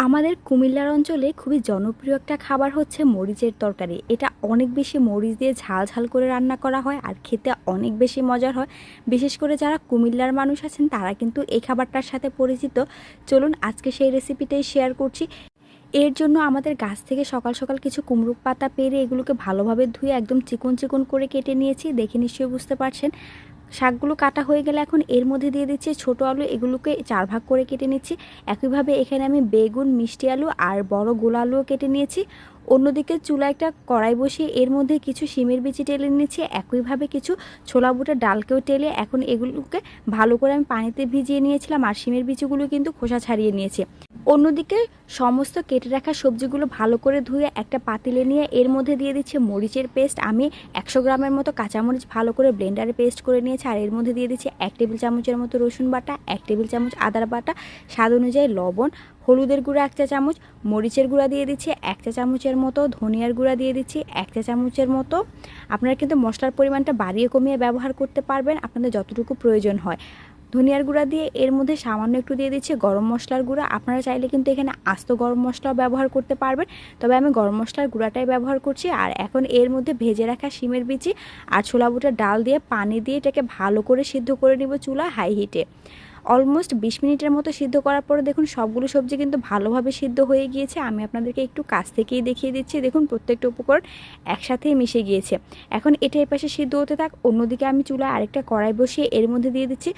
আমাদের কুমিল্লার অঞ্চলে খুবই জনপ্রিয় একটা খাবার হচ্ছে মরিচের তরকারি। এটা অনেক বেশি মরিচ দিয়ে ঝাল ঝাল করে রান্না করা হয় আর খেতে অনেক বেশি মজার হয়। বিশেষ করে যারা কুমিল্লার মানুষ আছেন তারা কিন্তু এই খাবারটার সাথে পরিচিত। চলুন আজকে সেই রেসিপিটাই শেয়ার করছি। এর জন্য আমাদের গাছ থেকে সকাল সকাল কিছু কুমড়ো পাতা পেড়ে এগুলোকে ভালোভাবে ধুয়ে একদম চিকন চিকন করে কেটে নিয়েছি, দেখে নিশ্চয়ই বুঝতে পারছেন। শাকগুলো কাটা হয়ে গেলে এখন এর মধ্যে দিয়ে দিচ্ছি ছোটো আলু, এগুলোকে 4 ভাগ করে কেটে নিচ্ছি। একইভাবে এখানে আমি বেগুন, মিষ্টি আলু আর বড় গোলা আলুও কেটে নিয়েছি। অন্যদিকে চুলায় একটা কড়াই বসিয়ে এর মধ্যে কিছু শিমের বিচি টেলে নিচ্ছি, একইভাবে কিছু ছোলা বুটের ডালকেও টেলে এখন এগুলোকে ভালো করে আমি পানিতে ভিজিয়ে নিয়েছিলাম আর শিমের বিচিগুলো কিন্তু খোসা ছাড়িয়ে নিয়েছি। অন্যদিকে সমস্ত কেটে রাখা সবজিগুলো ভালো করে ধুয়ে একটা পাতিলে নিয়ে এর মধ্যে দিয়ে দিচ্ছি মরিচের পেস্ট। আমি 100 গ্রামের মতো কাঁচামরিচ ভালো করে ব্লেন্ডারে পেস্ট করে নিয়েছি আর এর মধ্যে দিয়ে দিচ্ছি 1 টেবিল চামচের মতো রসুন বাটা, 1 টেবিল চামচ আদার বাটা, স্বাদ অনুযায়ী লবণ, হলুদের গুঁড়া 1 চা চামচ, মরিচের গুঁড়া দিয়ে দিচ্ছি 1 চা চামচের মতো, ধনিয়ার গুঁড়া দিয়ে দিচ্ছি 1 চা চামচের মতো। আপনারা কিন্তু মশলার পরিমাণটা বাড়িয়ে কমিয়ে ব্যবহার করতে পারবেন আপনাদের যতটুকু প্রয়োজন হয়। ধনিয়ার গুঁড়া দিয়ে এর মধ্যে সামান্য একটু দিয়ে দিচ্ছি গরম মশলার গুঁড়া। আপনারা চাইলে কিন্তু এখানে আস্ত গরম মশলাও ব্যবহার করতে পারবেন, তবে আমি গরম মশলার গুঁড়াটাই ব্যবহার করছি। আর এখন এর মধ্যে ভেজে রাখা শিমের বিচি আর ছোলা বুটের ডাল দিয়ে পানি দিয়ে এটাকে ভালো করে সিদ্ধ করে নিব চুলা হাই হিটে। অলমোস্ট 20 মিনিটের মতো সিদ্ধ করার পরে দেখুন সবগুলো সবজি কিন্তু ভালোভাবে সিদ্ধ হয়ে গিয়েছে। আমি আপনাদেরকে একটু কাছ থেকেই দেখিয়ে দিচ্ছি, দেখুন প্রত্যেকটা উপকরণ একসাথেই মিশে গিয়েছে। এখন এটা এই পাশে সিদ্ধ হতে থাক। অন্যদিকে আমি চুলায় আরেকটা কড়াই বসিয়ে এর মধ্যে দিয়ে দিচ্ছি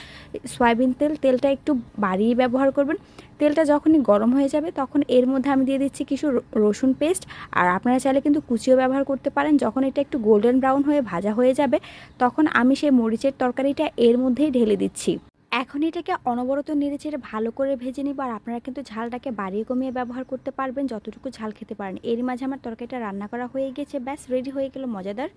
সয়াবিন তেল। তেলটা একটু বাড়িয়ে ব্যবহার করবেন। তেলটা যখনই গরম হয়ে যাবে তখন এর মধ্যে আমি দিয়ে দিচ্ছি কিছু রসুন পেস্ট, আর আপনারা চাইলে কিন্তু কুচিও ব্যবহার করতে পারেন। যখন এটা একটু গোল্ডেন ব্রাউন হয়ে ভাজা হয়ে যাবে তখন আমি সেই মরিচের তরকারিটা এর মধ্যেই ঢেলে দিচ্ছি। এখন এটাকে অনবরত নেড়েচেড়ে ভালো করে ভেজে নিব। আর আপনারা কিন্তু ঝালটাকে বাড়িয়ে কমিয়ে ব্যবহার করতে পারবেন যতটুকু ঝাল খেতে পারেন। এর মাঝে আমার তরকারিটা রান্না করা হয়ে গেছে, ব্যাস রেডি হয়ে গেল মজাদার